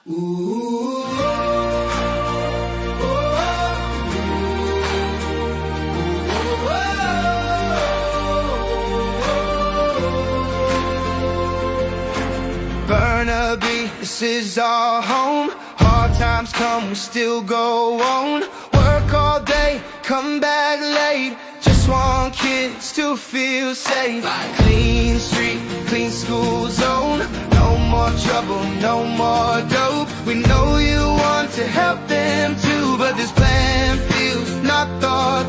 Ooh, Burnaby, this is our home. Hard times come, we still go on. Work all day, come back late. Just want kids to feel safe. Clean street, clean school zone. No more trouble, no more dope. We know you want to help them too, but this plan feels not thought